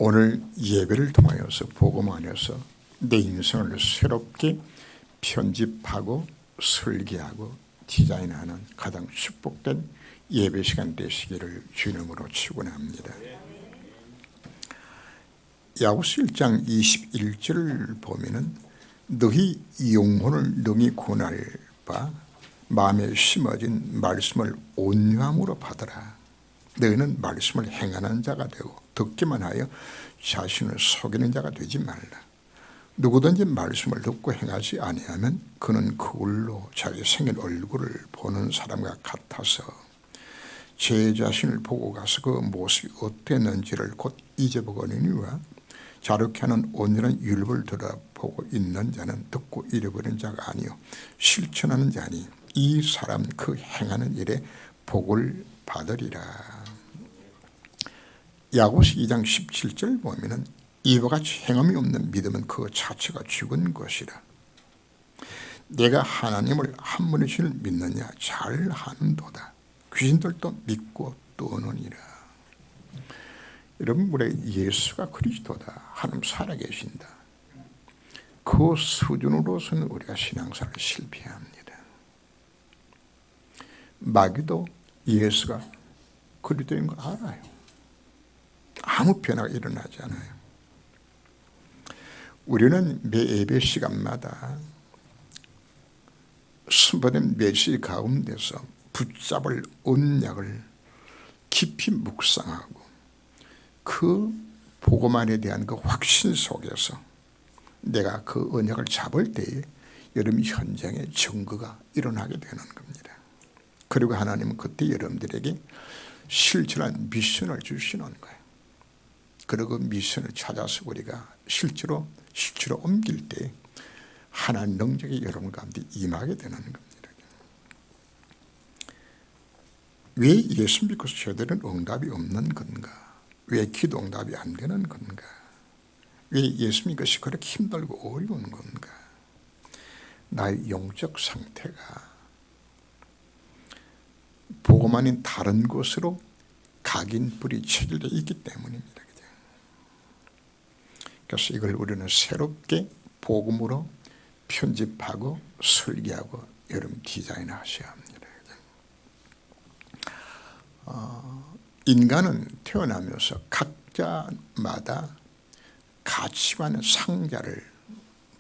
오늘 예배를 통하여서 복음 안에서 내 인생을 새롭게 편집하고 설계하고 디자인하는 가장 축복된 예배 시간 되시기를 주님으로 축원합니다. 야고보서 1장 21절을 보면은 너희 영혼을 능히 구원할 바 마음에 심어진 말씀을 온유함으로 받아라. 너희는 말씀을 행하는 자가 되고 듣기만 하여 자신을 속이는 자가 되지 말라. 누구든지 말씀을 듣고 행하지 아니하면 그는 그걸로 자기 생긴 얼굴을 보는 사람과 같아서 제 자신을 보고 가서 그 모습이 어땠는지를 곧 잊어버리니와 자르게 하는 온전한 율법을 들어보고 있는 자는 듣고 잃어버린 자가 아니요 실천하는 자니 이 사람 그 행하는 일에 복을 받으리라. 야고보서 2장 17절 보면은 이와 같이 행함이 없는 믿음은 그 자체가 죽은 것이라. 내가 하나님을 한 분이시를 믿느냐 잘하는도다. 귀신들도 믿고 떠느니라. 여러분, 우리 예수가 그리스도다. 하나님 살아계신다. 그 수준으로서는 우리가 신앙생활을 실패합니다. 마귀도 예수가 그리스도인 거 알아요. 아무 변화가 일어나지 않아요. 우리는 매 예배 시간마다 선포된 메시지 가운데서 붙잡을 언약을 깊이 묵상하고 그 복음안에 대한 그 확신 속에서 내가 그 언약을 잡을 때에 여러분 현장에 증거가 일어나게 되는 겁니다. 그리고 하나님은 그때 여러분들에게 실질한 미션을 주시는 거예요. 그리고 그 미션을 찾아서 우리가 실제로 옮길 때 하나님 능력이 여러분 가운데 임하게 되는 겁니다. 왜 예수 믿고 저들은 응답이 없는 건가? 왜 기도 응답이 안 되는 건가? 왜 예수 믿는 것이 그렇게 힘들고 어려운 건가? 나의 영적 상태가 복음 아닌 다른 곳으로 각인불이 체결되어 있기 때문입니다. 그래서 이걸 우리는 새롭게 복음으로 편집하고 설계하고 여러분 디자인하셔야 합니다. 인간은 태어나면서 각자마다 가치관의 상자를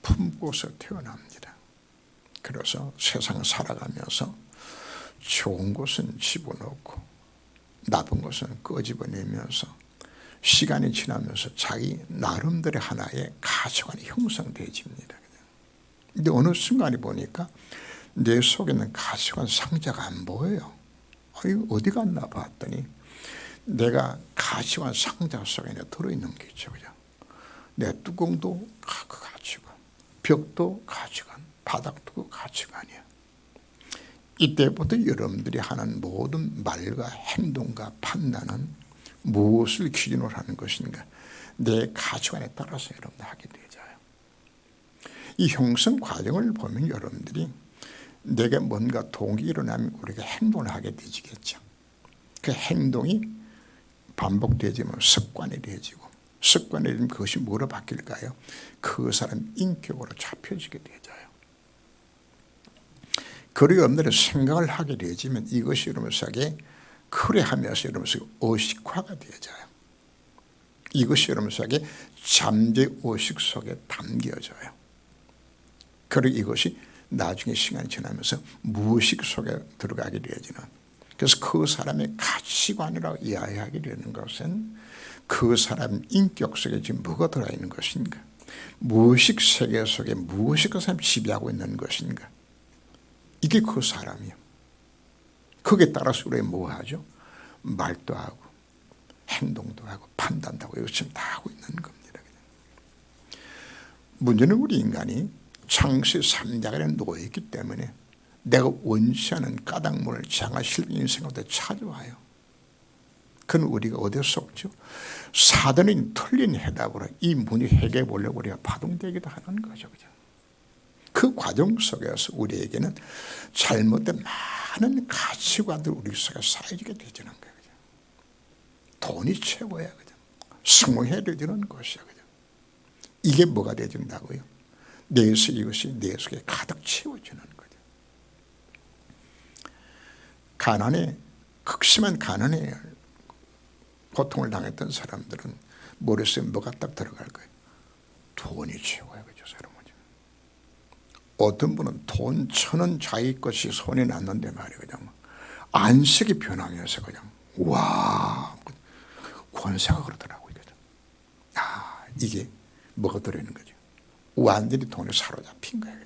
품고서 태어납니다. 그래서 세상을 살아가면서 좋은 것은 집어넣고 나쁜 것은 끄집어내면서 시간이 지나면서 자기 나름대로 하나의 가치관이 형성되어집니다. 근데 어느 순간에 보니까 내 속에 있는 가치관 상자가 안 보여요. 이거 어디 갔나 봤더니 내가 가치관 상자 속에 들어있는 게 있죠. 그죠? 내 뚜껑도 그 가치관, 벽도 가치관, 바닥도 그 가치관이야. 이때부터 여러분들이 하는 모든 말과 행동과 판단은 무엇을 기준으로 하는 것인가? 내 가치관에 따라서 여러분들 하게 되죠. 이 형성 과정을 보면 여러분들이 내가 뭔가 동기 일어나면 우리가 행동을 하게 되지겠죠. 그 행동이 반복되지만 습관이 되어지고 습관이 되면 그것이 뭐로 바뀔까요? 그 사람 인격으로 잡혀지게 되죠. 그리고 여러분들이 생각을 하게 되지만 이것이 여러분에게 그래 하면서 여러분에게 의식화가 되어져요. 이것이 여러분에게 잠재의식 속에 담겨져요. 그리고 이것이 나중에 시간이 지나면서 무의식 속에 들어가게 되어지는, 그래서 그 사람의 가치관이라고 이해하게 되는 것은 그 사람 인격 속에 지금 뭐가 들어있는 것인가, 무의식 세계 속에 무엇이 그 사람이 지배하고 있는 것인가, 이게 그 사람이에요. 거기에 따라서 우리가 뭐 하죠? 말도 하고 행동도 하고 판단도 하고 이것 지금 다 하고 있는 겁니다. 문제는 우리 인간이 창세 3장에 놓여있기 때문에 내가 원치하는 까닭문을 장하실 인생한테 찾아와요. 그건 우리가 어디에 속죠? 사단이 틀린 해답으로 이 문이 해결해 보려고 우리가 파동되기도 하는 거죠. 그죠? 그 과정 속에서 우리에게는 잘못된 많은 가치관들 우리 속에 쌓여지게 되지는 거예요. 돈이 최고야. 그죠? 성공해드리는 것이야. 그죠? 이게 뭐가 되어진다고요? 내에서 이것이 내 속에 가득 채워지는 거죠. 가난에, 극심한 가난에 고통을 당했던 사람들은 머릿속에 뭐가 딱 들어갈 거예요? 돈이 최고야. 그죠, 사람은. 어떤 분은 돈 1,000원 자기 것이 손에 났는데 말이에요. 그냥 안색이 변하면서 그냥 와 권세가 그러더라고요. 아, 이게 뭐가 들어있는 거죠? 완전히 돈에 사로잡힌 거예요.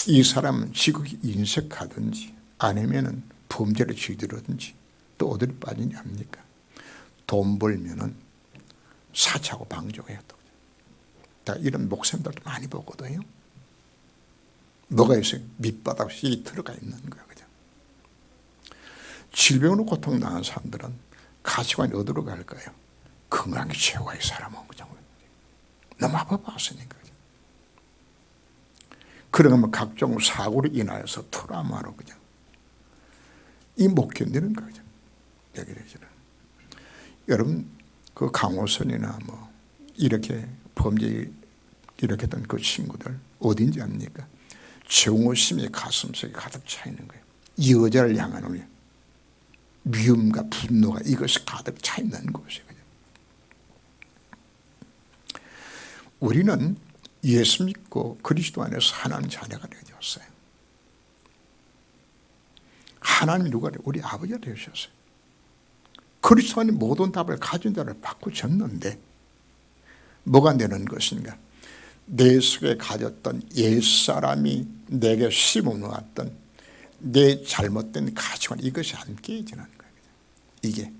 이 사람은 지극히 인색하든지 아니면은 범죄를 저지르든지 또 어디를 빠지냐 합니까? 돈 벌면은 사차고 방조해요. 이런 목숨들도 많이 보거든요. 뭐가 있어요? 밑바닥 이 들어가 있는 거야. 그죠? 질병으로 고통당한 사람들은 가치관이 어디로 갈까요? 건강이 최고의 사람은 그냥 너무 아파봤으니까. 그러면 각종 사고로 인하여서 트라우마로 그냥 이 못 견디는 거죠. 여러분 그 강호선이나 뭐 이렇게 범죄 이렇게 했던 그 친구들 어딘지 압니까? 정오심이 가슴속에 가득 차 있는 거예요. 여자를 향하는 미움과 분노가 이것이 가득 차 있는 것이에요. 우리는 예수 믿고 그리스도 안에서 하나님 자녀가 되었어요. 하나님이 누가 되어? 우리 아버지가 되셨어요. 그리스도 안에 모든 답을 가진 자를 바꾸셨는데 뭐가 되는 것인가? 내 속에 가졌던 옛사람이 내게 심어놓았던 내 잘못된 가치관 이것이 안 깨지는 거예요. 이게.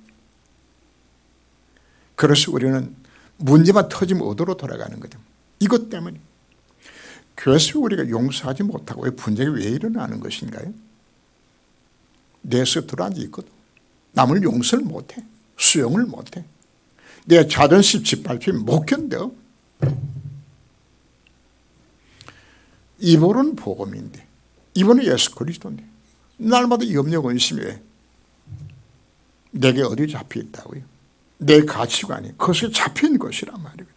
그래서 우리는 문제만 터지면 어디로 돌아가는 거죠? 이것 때문에. 그래서 우리가 용서하지 못하고 왜 분쟁이 왜 일어나는 것인가요? 내 속에 들어앉아 있거든. 남을 용서를 못해. 수용을 못해. 내 자존심 짓밟히면 못 견뎌. 이보는 복음인데 이보는 예수 그리스도인데 날마다 염려 근심이 왜? 내게 어디 잡혀 있다고요? 내 가치관이 그것에 잡힌 것이란 말이거든.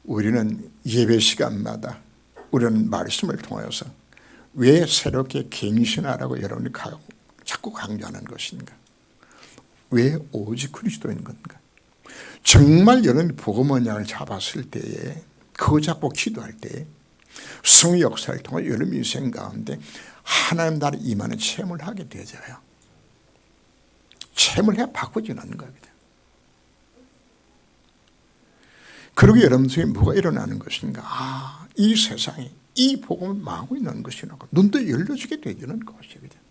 우리는 예배 시간마다 우리는 말씀을 통해서 왜 새롭게 갱신하라고 여러분이 자꾸 강조하는 것인가? 왜 오직 그리스도인 건가? 정말 여러분이 복음 언약을 잡았을 때에 그거 잡고 기도할 때에 성의 역사를 통해 여러분 인생 가운데 하나님 나라의 임하는 체험을 하게 되어져요. 체험을 해 바꿔지는 거예요. 그리고 여러분 속에 뭐가 일어나는 것인가? 아, 이 세상에 이 복음을 망하고 있는 것이라고 눈도 열려지게 되는 것이에요.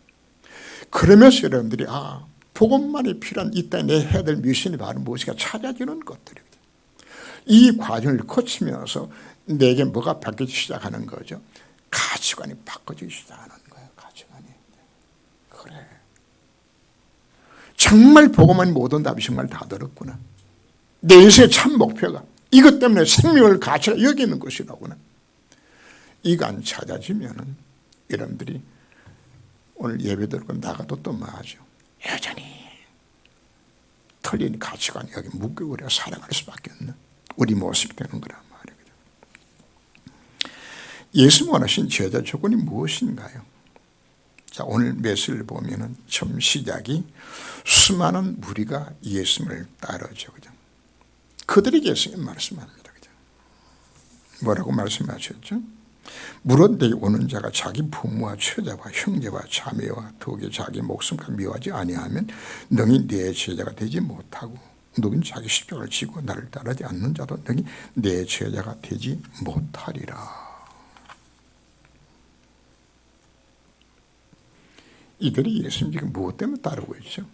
그러면서 여러분들이 아, 복음만이 필요한 이 땅에 내 해야 될 미션이 바로 무엇인가 찾아지는 것들이에요. 이 과정을 거치면서 내게 뭐가 바뀌기 시작하는 거죠? 가치관이 바꿔지기 시작하는 거예요. 가치관이. 그래. 정말 복음만이 모든 답이 정말 다 들었구나. 내 인생의 참 목표가 이것 때문에 생명을 가치를 여기는 것이라구나. 이거 안 찾아지면은 여러분들이 오늘 예배 드리고 나가도 또 뭐하죠? 여전히 틀린 가치관이 여기 묶여 우리가 살아갈 수밖에 없는 우리 모습이 되는 거란 말이에요. 예수 원하신 제자 조건이 무엇인가요? 자, 오늘 메시지를 보면은 처음 시작이 수많은 무리가 예수님을 따르죠. 그죠? 그들에게 예수님 말씀합니다. 그죠? 뭐라고 말씀하셨죠? 물론 내게 오는 자가 자기 부모와 처자와 형제와 자매와 독에 자기 목숨과 미워하지 아니하면 능히 내 제자가 되지 못하고 누구는 자기 십자가를 지고 나를 따르지 않는 자도 능히 내 제자가 되지 못하리라. 이들이 예수님 지금 무엇 때문에 따르고 있죠?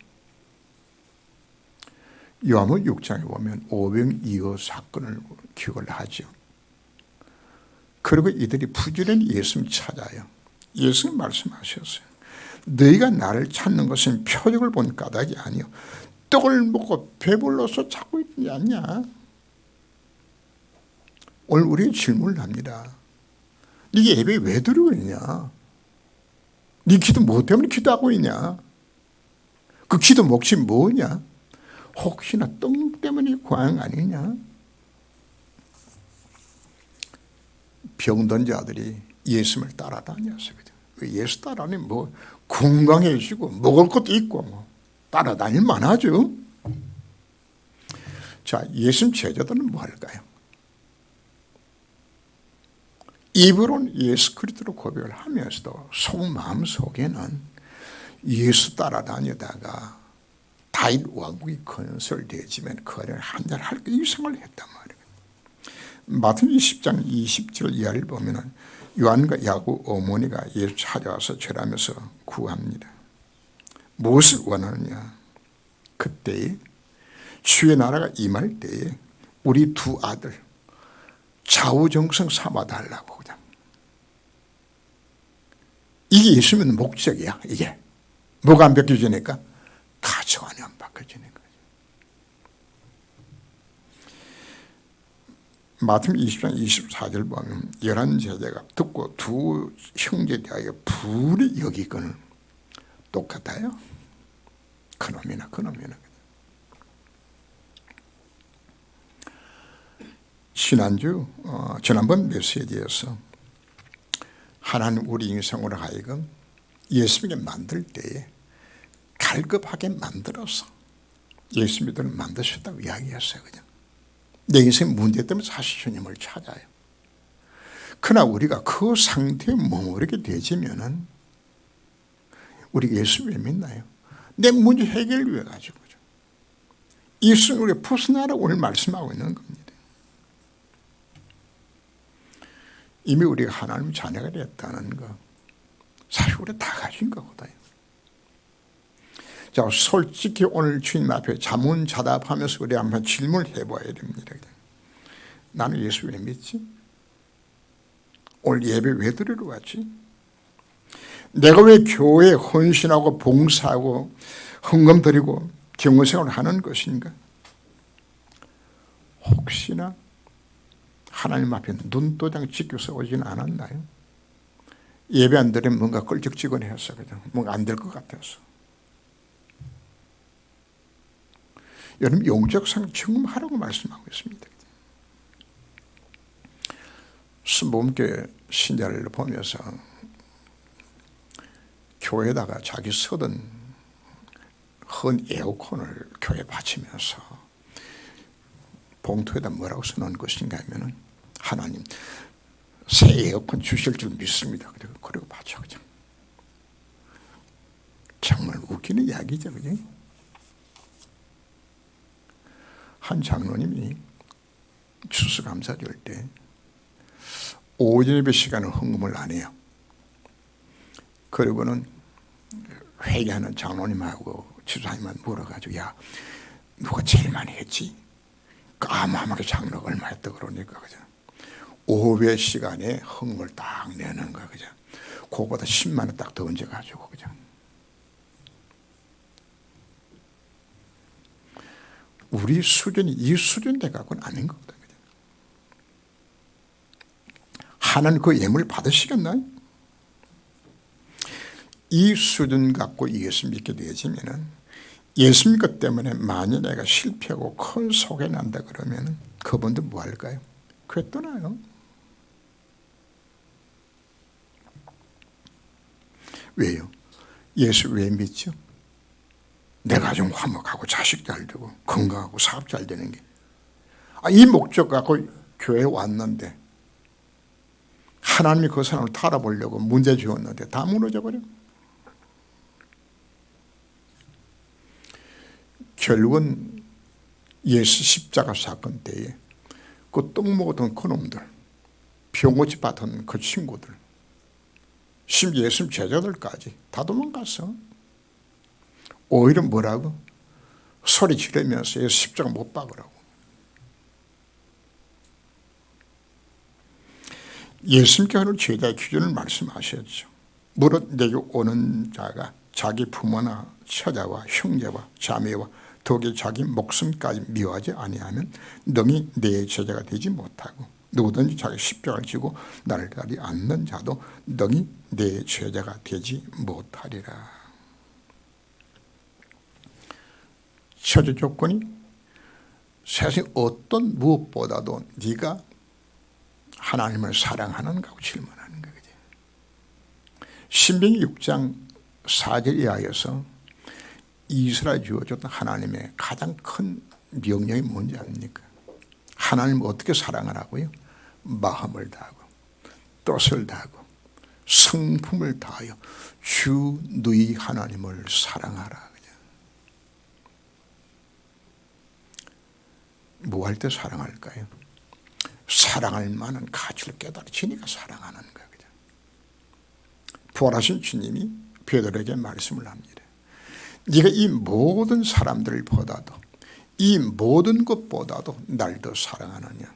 요한복음 6장에 보면 오병이어 사건을 기억을 하죠. 그리고 이들이 부지런히 예수님 찾아요. 예수님 말씀하셨어요. 너희가 나를 찾는 것은 표적을 본 까닭이 아니요 떡을 먹고 배불러서 찾고 있지 않냐? 오늘 우리가 질문을 합니다. 네가 예배 왜 드리고 있냐? 네 기도 뭐 때문에 기도하고 있냐? 그 기도 목적이 뭐냐? 혹시나 똥 때문에 구한 거 아니냐? 병든 자들이 예수님을 따라다녔어요. 예수 따라다니면 뭐 건강해지고 먹을 것도 있고 뭐 따라다닐 만하죠. 자, 예수님 제자들은 뭐 할까요? 입으로는 예수 그리스도로 고백을 하면서도 속마음 속에는 예수 따라다니다가 다윗 왕국이 건설되지면 그를 한잔 할 그 이상을 했단 말이에요. 마태복음 20장 20절 이하를 보면은 요한과 야곱 어머니가 예수 찾아와서 절하면서 구합니다. 무엇을 원하느냐? 그때에 주의 나라가 임할 때에 우리 두 아들 좌우정성 삼아달라고 그냥. 이게 예수님의 목적이야. 이게 뭐가 안 바뀌어지니까 가정안이 안 바뀌어지는 거죠. 마태복음 20장 24절 보면 11 제자가 듣고 두 형제 대하여 불이 여기거늘 똑같아요. 그놈이나 그놈이나. 지난번 메시지에서 하나님 우리 인생으로 하여금 예수님을 만들 때에 갈급하게 만들어서 예수 믿음을 만드셨다고 이야기했어요. 그냥 내 인생 문제 때문에 사실 주님을 찾아요. 그러나 우리가 그 상태에 머무르게 되지면은 우리가 예수 왜 믿나요? 내 문제 해결을 위해 가지고죠. 예수는 우리가 벗어나라고 오늘 말씀하고 있는 겁니다. 이미 우리가 하나님 자녀가 됐다는 거 사실 우리가 다 가진 거거든요. 자, 솔직히 오늘 주님 앞에 자문자답하면서 우리 한번 질문을 해봐야 됩니다. 나는 예수 왜 믿지? 오늘 예배 왜 드리러 왔지? 내가 왜 교회에 헌신하고 봉사하고 헌금 드리고 경건생활을 하는 것인가? 혹시나 하나님 앞에 눈도장 지켜서 오지는 않았나요? 예배 안 드리면 뭔가 껄쩍지근해서 그냥 뭔가 안 될 것 같아서. 여러분 영적상 경험하라고 말씀하고 있습니다. 순복음교회 신자를 보면서 교회에다가 자기 쓰던 헌 에어컨을 교회에 바치면서 봉투에다 뭐라고 써놓은 것인가 하면은 하나님 새 에어컨 주실 줄 믿습니다. 그리고 바쳐 그냥. 정말 웃기는 이야기죠. 그죠? 한 장로님이 추수감사절 때 오전 예배 시간은 헌금을 안 해요. 그리고는 회개하는 장로님하고 지도사님한테 물어가지고 야 누가 제일 많이 했지? 까마하게 장로가 얼마 했다 그러니까 그죠? 오후의 시간에 헌금을 딱 내는 거야 그죠? 그거보다 10만 원 딱 더 얹어가지고 그죠? 우리 수준이 이 수준 돼 갖고는 아닌 거거든. 하나님 그 예물 받으시겠나요? 이 수준 갖고 예수 믿게 되어지면은 예수 믿기 때문에 만약 내가 실패하고 큰 속에 난다 그러면 그분들 뭐 할까요? 교회 떠나요. 왜요? 예수 왜 믿죠? 내 가정 화목하고 자식 잘 되고 건강하고 사업 잘 되는 게. 이 목적 갖고 교회에 왔는데 하나님이 그 사람을 탈아보려고 문제 주었는데 다 무너져 버려. 결국은 예수 십자가 사건 때에 그 떡 먹었던 그놈들, 병고치 받던 그 친구들, 심지어 예수님 제자들까지 다 도망갔어. 오히려 뭐라고? 소리 지르면서 예수 십자가 못 박으라고. 예수님께 하는 제자의 기준을 말씀하셨죠. 무릇 내게 오는 자가 자기 부모나 처자와 형제와 자매와 더욱이 자기 목숨까지 미워하지 아니하면 능히 내 제자가 되지 못하고 누구든지 자기 십자가를 지고 나를 따르지 않는 자도 능히 내 제자가 되지 못하리라. 최저 조건이 세상 어떤 무엇보다도 네가 하나님을 사랑하는가 고 질문하는 거죠. 신명기 6장 4절 이하에서 이스라엘 주어졌던 하나님의 가장 큰 명령이 뭔지 압니까? 하나님을 어떻게 사랑하라고요? 마음을 다하고 뜻을 다하고 성품을 다하여 주 너희 하나님을 사랑하라. 뭐 할 때 사랑할까요? 사랑할 만한 가치를 깨달으니까 사랑하는 거예요. 부활하신 주님이 베드로에게 말씀을 합니다. 네가 이 모든 사람들을 보다도 이 모든 것보다도 날 더 사랑하느냐.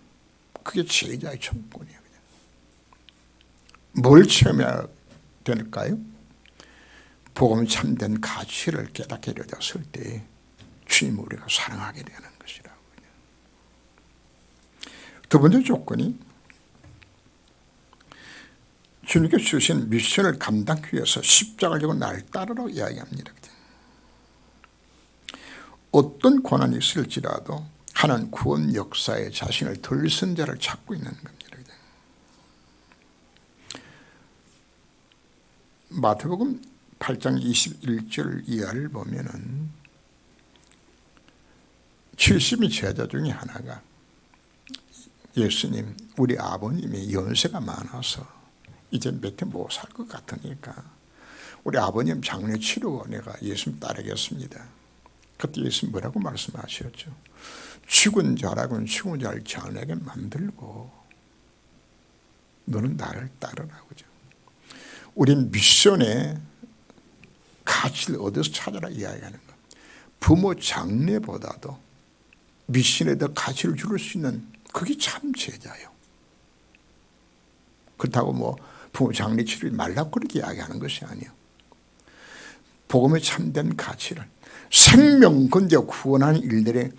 그게 제자의 조건이에요. 뭘 체험해야 될까요? 복음 참된 가치를 깨닫게 되었을 때 주님을 우리가 사랑하게 되는 것이라고. 두 번째 조건이 주님께서 주신 미션을 감당하기 위해서 십자가를 지고 날 따르라고 이야기합니다. 어떤 고난이 있을지라도 하나님 구원 역사에 자신을 들쓴 자를 찾고 있는 겁니다. 마태복음 8장 21절 이하를 보면은 70인 제자 중에 하나가 예수님, 우리 아버님이 연세가 많아서 이제 몇 해 못 살 것 같으니까 우리 아버님 장례 치르고 내가 예수님 따르겠습니다. 그때 예수님 뭐라고 말씀하셨죠? 죽은 자라고는 죽은 자를 장례하게 만들고 너는 나를 따르라고죠. 우린 미션의 가치를 어디서 찾아라 이야기하는 것. 부모 장례보다도 미션에 더 가치를 줄 수 있는 그게 참 제자예요. 그렇다고 뭐 부모 장례 치르지 말라고 그렇게 이야기하는 것이 아니에요. 복음의 참된 가치를 생명 건져 구원하는 일들에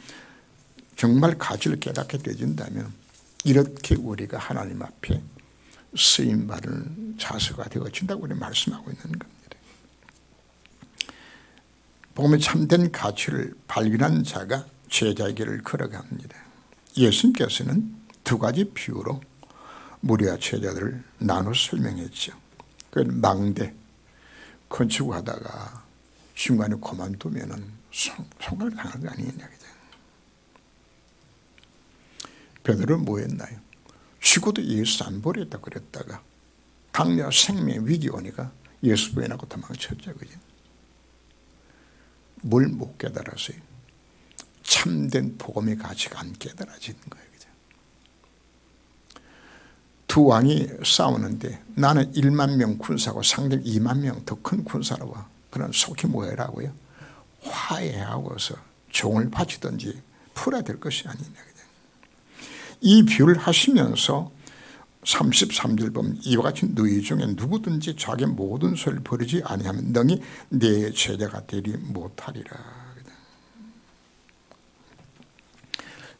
정말 가치를 깨닫게 되어진다면 이렇게 우리가 하나님 앞에 쓰임받은 자세가 되어진다고 우리 말씀하고 있는 겁니다. 복음의 참된 가치를 발견한 자가 제자의 길을 걸어갑니다. 예수님께서는 두 가지 비유로 무리와 제자들을 나눠 설명했죠. 그건 망대 건축하다가 중간에 그만두면은 손가락 당할 거 아니냐. 베드로는 뭐 했나요? 죽어도 예수 안 버렸다 그랬다가 당뇨 생명 위기 오니까 예수 부인하고 도망쳤죠. 그죠? 뭘 못 깨달았어요? 참된 복음의 가치가 안 깨달아지는 거예요. 그죠? 두 왕이 싸우는데 나는 1만 명 군사고 상대 2만 명 더 큰 군사라고 그런 속히 뭐해라고요? 화해하고서 종을 바치든지 풀어야 될 것이 아니냐. 이 비유를 하시면서 33절 보면 이와 같이 너희 중에 누구든지 자기 모든 소리를 버리지 아니하면 능히 내 제자가 되리 못하리라.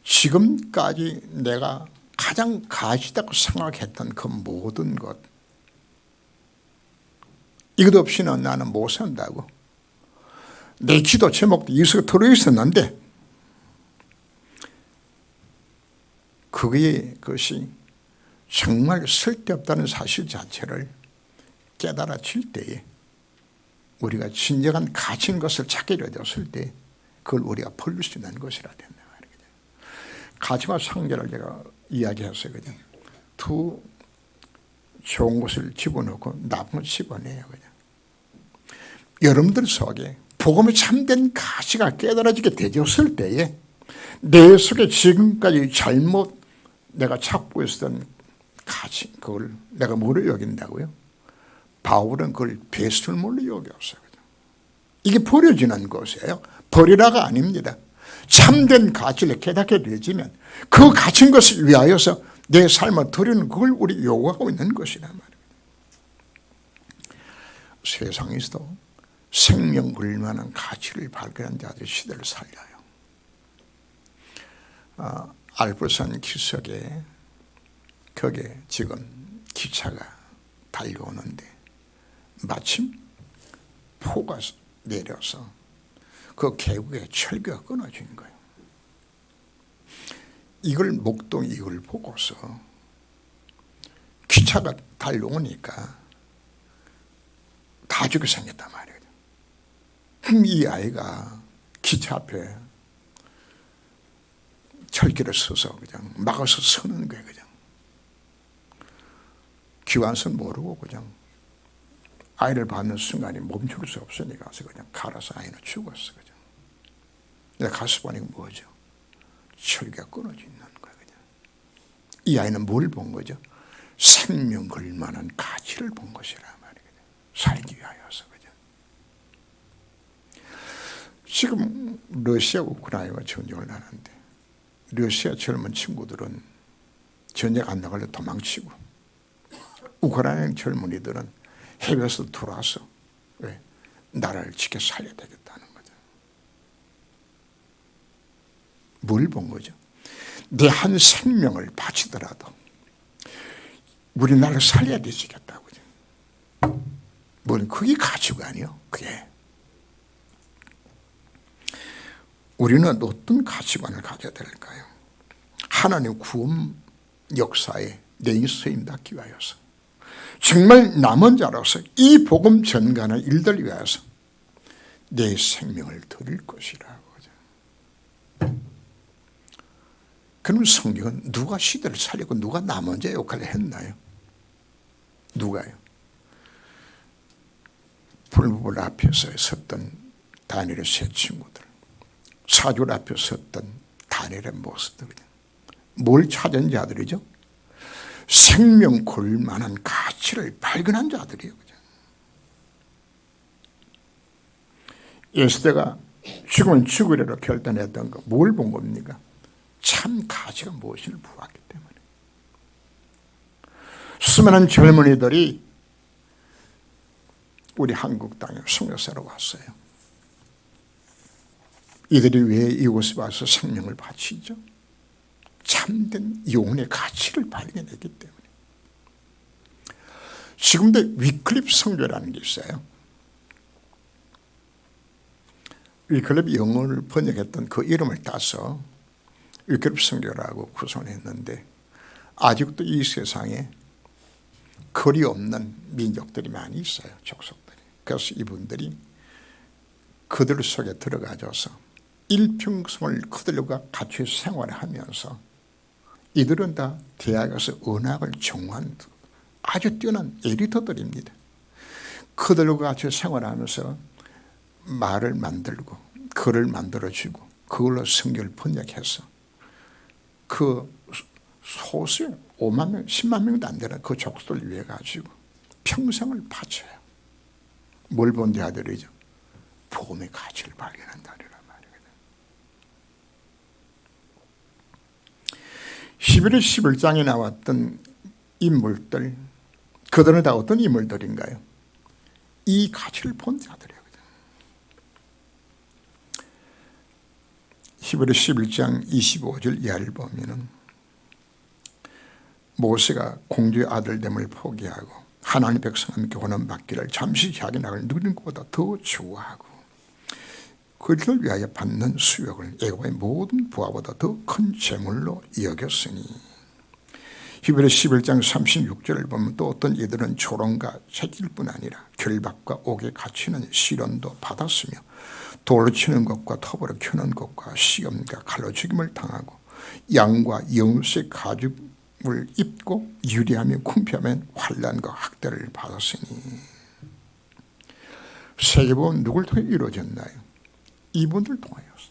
지금까지 내가 가장 가치다고 생각했던 그 모든 것 이것 없이는 나는 못 산다고. 내 기도 제목도 이수가 들어있었는데 그것이 정말 쓸데없다는 사실 자체를 깨달아질 때에 우리가 진정한 가치인 것을 찾게 되었을 때 그걸 우리가 버릴 수 있는 것이라 된다. 가치와 상계를 제가 이야기했어요. 그냥 두 좋은 것을 집어넣고 나쁜 걸 집어내요. 그냥 여러분들 속에 복음의 참된 가치가 깨달아지게 되었을 때에 내 속에 지금까지 잘못 내가 찾고 있었던 가치, 그걸 내가 뭐로 여긴다고요? 바울은 그걸 배설물로 여겼어요. 이게 버려지는 것이에요. 버리라가 아닙니다. 참된 가치를 깨닫게 되지면 그 가진 것을 위하여서 내 삶을 드리는 그걸 우리 요구하고 있는 것이란 말이에요. 세상에서도 생명 걸릴 만한 가치를 발견한 자들의 시대를 살려요. 알프산 기슭에 거기에 지금 기차가 달려오는데 마침 폭우가 내려서 그 계곡에 철교가 끊어진 거예요. 이걸 목동이 이걸 보고서 기차가 달려오니까 다 죽게 생겼단 말이에요. 이 아이가 기차 앞에 철길을 서서 그냥 막아서 서는 거예요. 그냥 기완선 모르고 그냥 아이를 받는 순간이 멈출 수 없으니까 그냥 갈아서 아이는 죽었어. 그냥 내가 가서 보니까 뭐죠? 철기가 끊어져 있는 거예요. 그냥 이 아이는 뭘 본 거죠? 생명 걸 만한 가치를 본 것이라 말이에요. 살기 위하여서. 그죠? 지금 러시아 우크라이나가 전쟁을 하는데 러시아 젊은 친구들은 전쟁 안 나갈래 도망치고 우크라이나 젊은이들은 해외에서 들어와서 왜? 나라를 지켜 살려야 되겠다는 거죠. 뭘 본 거죠? 내 한 생명을 바치더라도 우리나라를 살려야 되겠다고. 뭘 그게 가치관이요. 그게 우리는 어떤 가치관을 가져야 될까요? 하나님 구원 역사에 내 인생을 닿기 위하여서 정말 남은 자로서 이 복음 전가는 일들 위하여서 내 생명을 드릴 것이라고. 그럼 성경은 누가 시대를 살리고 누가 남은 자 역할을 했나요? 누가요? 불법을 앞에서 섰던 다니엘의 세 친구들, 사줄 앞에 섰던 다니엘의 모습들, 뭘 찾은 자들이죠? 생명 걸 만한 가치를 발견한 자들이에요. 에스더가 죽으면 죽으리라 결단했던 거 뭘 본 겁니까? 참 가치가 무엇인지를 보았기 때문에. 수많은 젊은이들이 우리 한국 땅에 선교사로 왔어요. 이들이 왜 이곳에 와서 생명을 바치죠? 참된 영혼의 가치를 발견했기 때문에. 지금도 위클립 선교라는 게 있어요. 위클립 영어를 번역했던 그 이름을 따서 위클립 선교라고 구성했는데 아직도 이 세상에 거리 없는 민족들이 많이 있어요. 족속들이. 그래서 이분들이 그들 속에 들어가줘서 일평생을 그들과 같이 생활하면서 이들은 다 대학에서 언학을 전공한 아주 뛰어난 에디터들입니다. 그들과 같이 생활하면서 말을 만들고 글을 만들어주고 그걸로 성경을 번역해서 그 소수 5만 명, 10만 명도 안 되는 그 족속을 위해 가지고 평생을 바쳐요. 뭘 본 자들이죠? 복음의 가치를 발견한 자들이란 말이거든요. 11월 11장에 나왔던 인물들, 그들은 다 어떤 인물들인가요? 이 가치를 본 자들이에요. 11월 11장 25절 이하를 보면은 모세가 공주의 아들됨을 포기하고 하나님 백성과 함께 혼원받기를 잠시 자기 나를 누리는 것보다 더 좋아하고 그들을 위하여 받는 수욕을 애굽의 모든 부하보다 더 큰 재물로 여겼으니. 히브리 11장 36절을 보면 또 어떤 이들은 조롱과 채질뿐 아니라 결박과 옥에 갇히는 시련도 받았으며 돌로 치는 것과 톱으로 켜는 것과 시험과 칼로 죽임을 당하고 양과 염색 가죽을 입고 유리하며 궁핍하면 환난과 학대를 받았으니. 세계복음은 누굴 통해 이루어졌나요? 이분들 통하여서.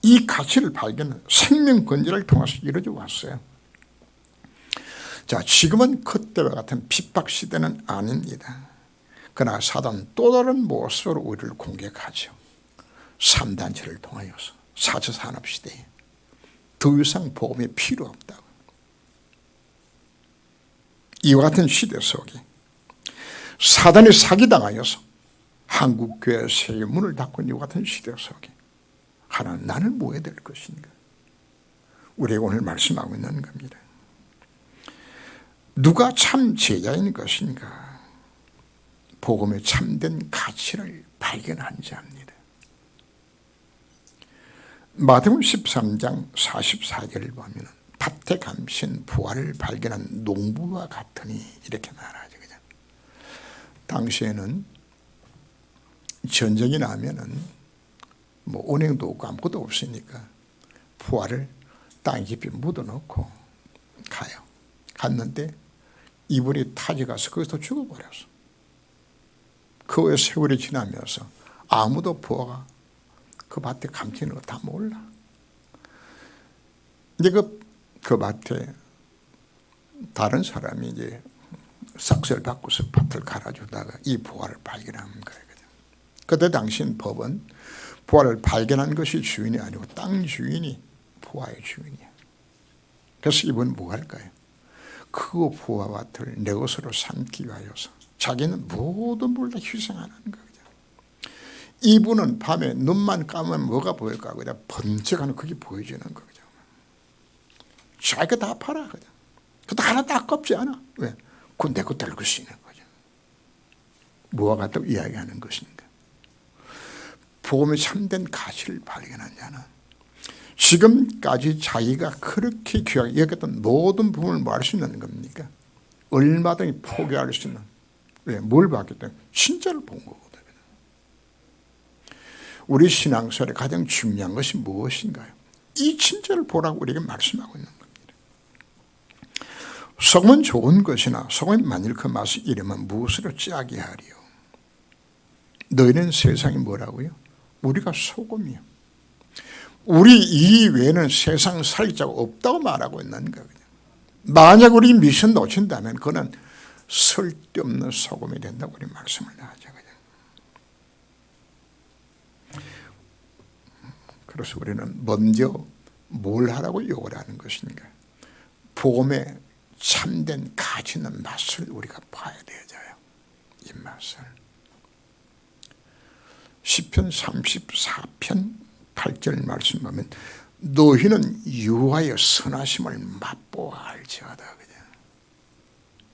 이 가치를 발견한 생명 건재를 통해서 이루어져 왔어요. 자, 지금은 그때와 같은 핍박 시대는 아닙니다. 그러나 사단은 또 다른 모습으로 우리를 공격하죠. 3단체를 통하여서 4차 산업시대에 더 이상 복음이 필요 없다고. 이와 같은 시대 속에 사단이 사기당하여서 한국교회 세계 문을 닫고 있는 이와 같은 시대 속에 하나님 나는 뭐 해야 될 것인가? 우리에게 오늘 말씀하고 있는 겁니다. 누가 참 제자인 것인가? 복음의 참된 가치를 발견한 자입니다. 마태복음 13장 44절을 보면 밭에 감신 부활을 발견한 농부와 같으니 이렇게 말하죠. 그죠? 당시에는 전쟁이 나면은 뭐 은행도 없고 아무것도 없으니까 부활을 땅 깊이 묻어놓고 가요. 갔는데 이불이 타져가서 거기서 죽어버렸어. 그 후에 세월이 지나면서 아무도 부화가 그 밭에 감추는 거 다 몰라. 이제 그 밭에 다른 사람이 이제 싹스를 바꿔서 밭을 갈아주다가 이 부화를 발견한 거예요. 그때 당시엔 법은 부화를 발견한 것이 주인이 아니고 땅 주인이 부화의 주인이야. 그래서 이분은 뭐 할까요? 그 부화밭을 내 것으로 삼기 위하여서 자기는 모든 걸 다 희생하는 거죠. 이분은 밤에 눈만 감으면 뭐가 보일까? 그냥 번쩍하는 그게 보여지는 거죠. 자기가 다 팔아. 그것도 하나도 아깝지 않아. 왜? 그건 내 것대로 그 쓰는 거죠. 뭐와 같다고 이야기하는 것인가? 복음의 참된 가치를 발견한 자는 지금까지 자기가 그렇게 귀하게 여겼던 모든 부분을 뭐 할 수 있는 겁니까? 얼마든지 포기할 수 있는. 왜? 뭘 봤기 때문에? 진짜를 본 거거든요. 우리 신앙생활에 가장 중요한 것이 무엇인가요? 이 진짜를 보라고 우리에게 말씀하고 있는 겁니다. 소금은 좋은 것이나 소금이 만일 그 맛을 잃으면 무엇으로 짜게 하리요? 너희는 세상이 뭐라고요? 우리가 소금이요. 우리 이 외에는 세상 살 자가 없다고 말하고 있는 거거든요. 만약 우리 미션 놓친다면 그는 쓸데없는 소금이 된다고 우리 말씀을 하죠. 그래서 우리는 먼저 뭘 하라고 요구를 하는 것인가? 복음의 참된 가치 있는 맛을 우리가 봐야 되어져요. 이 맛을. 시편 34편 8절 말씀 보면 너희는 여호와의 선하심을 맛보아 알지어다.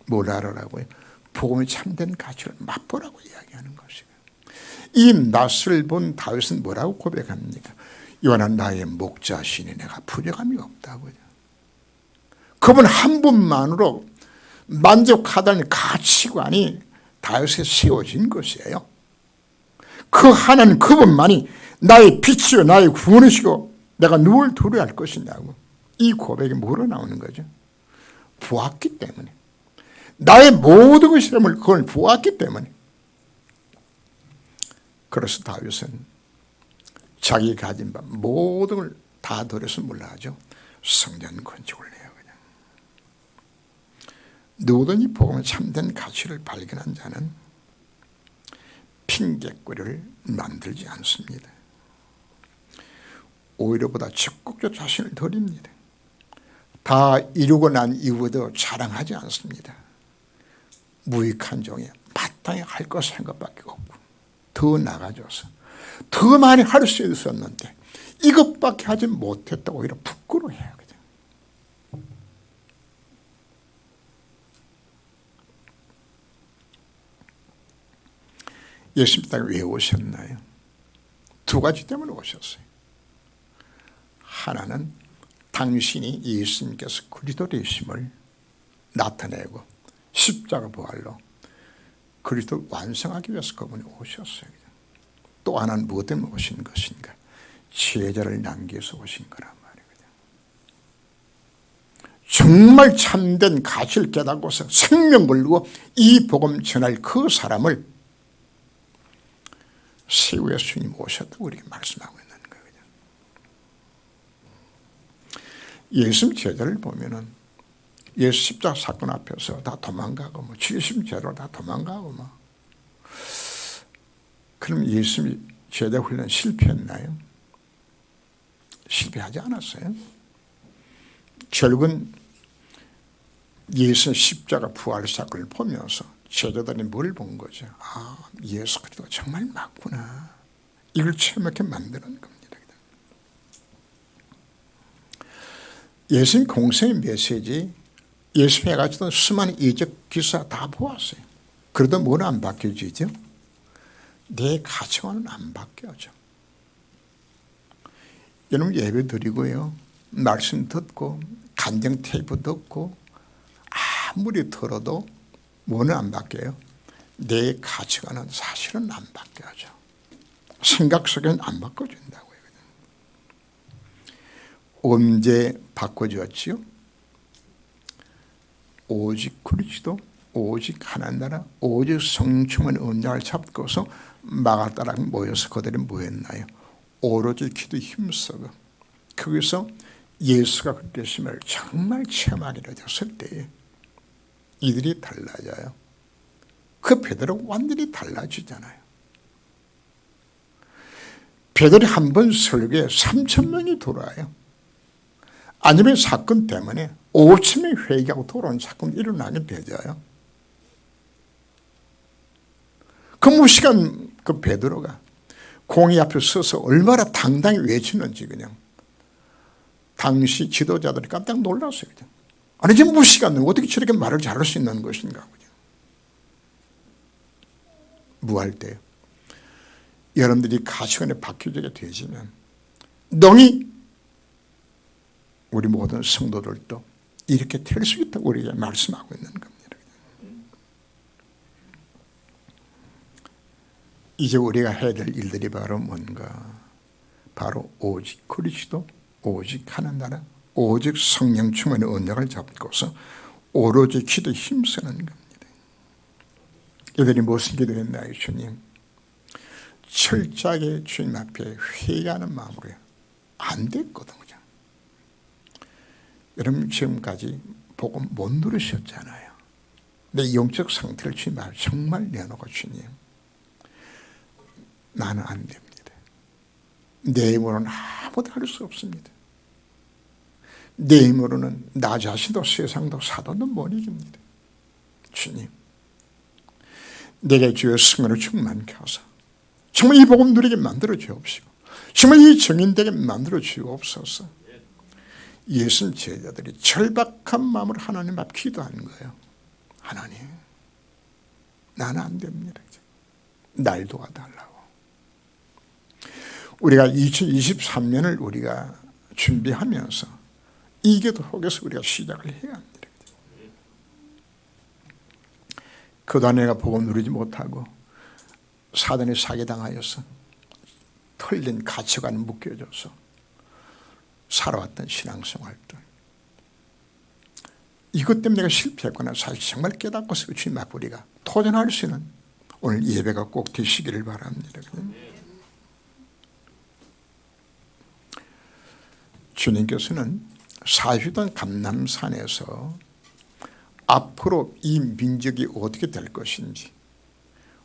뭘 알아라고요? 복음의 참된 가치를 맛보라고 이야기하는 것이고, 이 낯을 본 다윗은 뭐라고 고백합니까? 요나 나의 목자시니 내가 부족함이 없다고요. 그분 한 분만으로 만족하다는 가치관이 다윗에 세워진 것이에요. 그 하나님 그분만이 나의 빛이요 나의 구원이시고 내가 누굴 두려워할 것이냐고. 이 고백이 뭐로 나오는 거죠? 보았기 때문에. 나의 모든 것이름을 그걸 보았기 때문에. 그래서 다윗은 자기 가진 바 모든 걸 다 들여서 몰라 하죠. 성전 건축을 해요. 그냥. 누구든지 복음의 참된 가치를 발견한 자는 핑계거리를 만들지 않습니다. 오히려 보다 적극적으로 자신을 드립니다. 다 이루고 난 이후에도 자랑하지 않습니다. 무익한 종에 마땅히 할 것을 한 것밖에 없고 더 나가져서 더 많이 할 수 있었는데 이것밖에 하지 못했다고 오히려 부끄러워해요. 예수님 땅에 왜 오셨나요? 두 가지 때문에 오셨어요. 하나는 당신이 예수님께서 그리스도 되심을 나타내고 십자가 부활로 그리스도를 완성하기 위해서 그분이 오셨어요. 또 하나는 무엇 때문에 오신 것인가? 제자를 남겨서 오신 거란 말이거든요. 정말 참된 가치를 깨닫고서 생명 걸고 이 복음 전할 그 사람을 세우에 주님 오셨다고 우리에게 말씀하고 있는 거거든요. 예수님 제자를 보면은 예수 십자가 사건 앞에서 다 도망가고 뭐 70제로 다 도망가고 뭐. 그럼 예수님 제자 훈련 실패했나요? 실패하지 않았어요. 결국은 예수 십자가 부활 사건을 보면서 제자들이 뭘 본 거죠? 아, 예수 그리스도가 정말 맞구나. 이걸 체험하게 만드는 겁니다. 예수님 공생의 메시지, 예수님이 가지던 수많은 이적 기사 다 보았어요. 그래도 뭐는 안 바뀌어지죠? 내 가치관은 안 바뀌어져. 여러분 예배 드리고요, 말씀 듣고 간증 테이프 듣고 아무리 들어도 뭐는 안 바뀌어요? 내 가치관은 사실은 안 바뀌어져. 생각 속에는 안 바꿔준다고요. 언제 바꿔주었지요? 오직 그리스도, 오직 하나님 나라, 오직 성충만 언약을 잡고서 마가다락 모여서 그들이 뭐 했나요? 오로지 기도 힘쓰고 거기서 예수가 그렇게 심을 정말 체험하게 되었을 때에 이들이 달라져요. 그 베드로가 완전히 달라지잖아요. 베드로이 한 번 설교에 3,000명이 돌아와요. 아니면 사건 때문에 5,000명이 회개하고 돌아오는 사건이 일어나게 되져요. 그 무시간 그 베드로가 공의 앞에 서서 얼마나 당당히 외치는지 그냥 당시 지도자들이 깜짝 놀랐어요. 그냥. 아니 지금 무시간 어떻게 저렇게 말을 잘할 수 있는 것인가. 그냥. 무할 때 여러분들이 가치관에 바뀌게 되시면 능히 우리 모든 성도들도 이렇게 될 수 있다고 우리가 말씀하고 있는 겁니다. 이제 우리가 해야 될 일들이 바로 뭔가? 바로 오직 그리스도, 오직 하나님 나라, 오직 성령 충만의 언약을 잡고서 오로지 기도에 힘쓰는 겁니다. 이들이 무슨 기도했나요? 주님, 철저하게 주님 앞에 회개하는 마음으로 안 됐거든. 그냥. 여러분 지금까지 복음 못 누르셨잖아요. 내 영적 상태를 주님 앞에 정말 내놓고 주님, 나는 안 됩니다. 내 힘으로는 아무도 할 수 없습니다. 내 힘으로는 나 자신도 세상도 사도는 못 이깁니다. 주님, 내게 주의 성령을 충만케 하사 정말 이 복음 누리게 만들어 주옵시고 정말 이 정인되게 만들어 주옵소서. 예수님 제자들이 절박한 마음으로 하나님 앞 기도하는 거예요. 하나님, 나는 안 됩니다. 날 도와달라고. 우리가 2023년을 우리가 준비하면서 이 기도 속에서 우리가 시작을 해야 합니다. 그동안 내가 복음 누리지 못하고 사단에 사기당하여서 틀린 가치관에 묶여져서 살아왔던 신앙생활들, 이것 때문에 내가 실패했구나 사실 정말 깨닫고서 주님 앞에 우리가 도전할 수 있는 오늘 예배가 꼭 되시기를 바랍니다. 주님께서는 40년 감람산에서 앞으로 이 민족이 어떻게 될 것인지,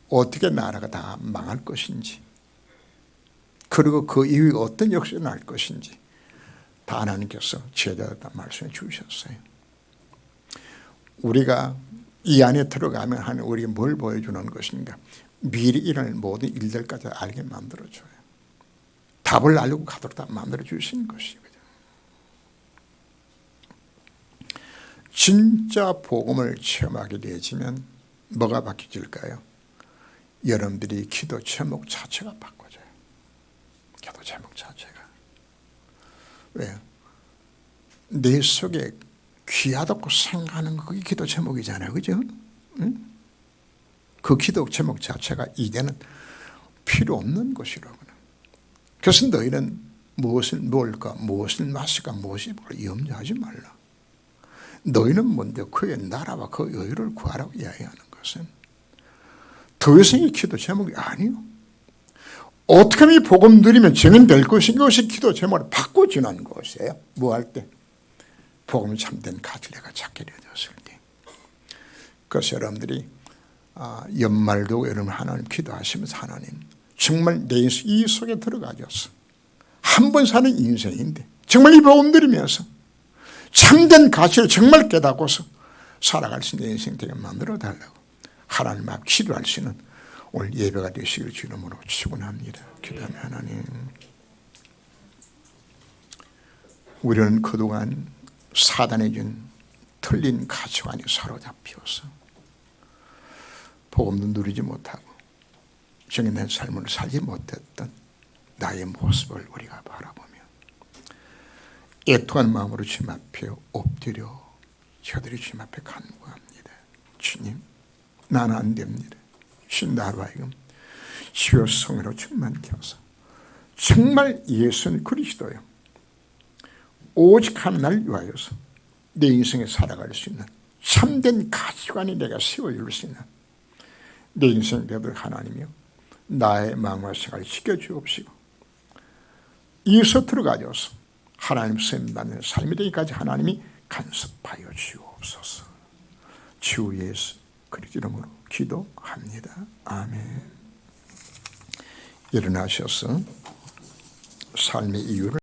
어떻게 나라가 다 망할 것인지, 그리고 그 이후에 어떤 역사가 날 것인지 다 하나님께서 제자들한테 말씀해 주셨어요. 우리가 이 안에 들어가면 하나님 우리에게 뭘 보여주는 것인가? 미리 일어날 모든 일들까지 알게 만들어줘요. 답을 알고 가도록 다 만들어주신 것이거든요. 진짜 복음을 체험하게 되어지면 뭐가 바뀌질까요? 여러분들이 기도 제목 자체가 바꿔져요. 기도 제목 자체가. 왜요? 내 속에 귀하다고 생각하는 거, 그게 기도 제목이잖아요. 그죠? 응? 그 기도 제목 자체가 이제는 필요 없는 것이라고요. 그래서 너희는 무엇을 먹을까, 무엇을 마실까, 무엇을 먹을까 염려하지 말라. 너희는 먼저 그의 나라와 그 의를 구하라고 이야기하는 것은 더 이상의 기도 제목이 아니요. 어떻게 하면 이 복음 누리면 정인될 것인가, 이것이 기도 제목을 바꿔주는 것이에요. 뭐 할 때? 복음 참된 가치를 내가 찾게 되었을 때. 그래서 여러분들이 연말도 여러분 하나님 기도하시면서 하나님 정말 내 이 속에 들어가셔서 한 번 사는 인생인데 정말 이 복음 누리면서 참된 가치를 정말 깨닫고서 살아갈 수 있는 인생 되게 만들어 달라고 하나님 앞 기도할 수 있는 오늘 예배가 되시길 주 이름으로 축원합니다. 기도하며 하나님, 우리는 그동안 사단에 준 틀린 가치관이 사로잡혀서 복음도 누리지 못하고 정인된 삶을 살지 못했던 나의 모습을 우리가 바라보며 애통한 마음으로 주님 앞에 엎드려 저들이 주님 앞에 간구합니다. 주님, 나는 안 됩니다. 주님 나로 하여금 주여 성으로 충만케 하소서. 정말 예수는 그리스도요, 오직 하나를 위하여서 내 인생에 살아갈 수 있는 참된 가치관이 내가 세워줄 수 있는 내 인생 되도록 하나님이요, 나의 마음과 생활을 지켜주옵시고 이것으로 가져서 하나님 쓰임받는 삶이 되기까지 하나님이 간섭하여 주옵소서. 주 예수 그리스도 이름으로 기도합니다. 아멘. 일어나셔서 삶의 이유를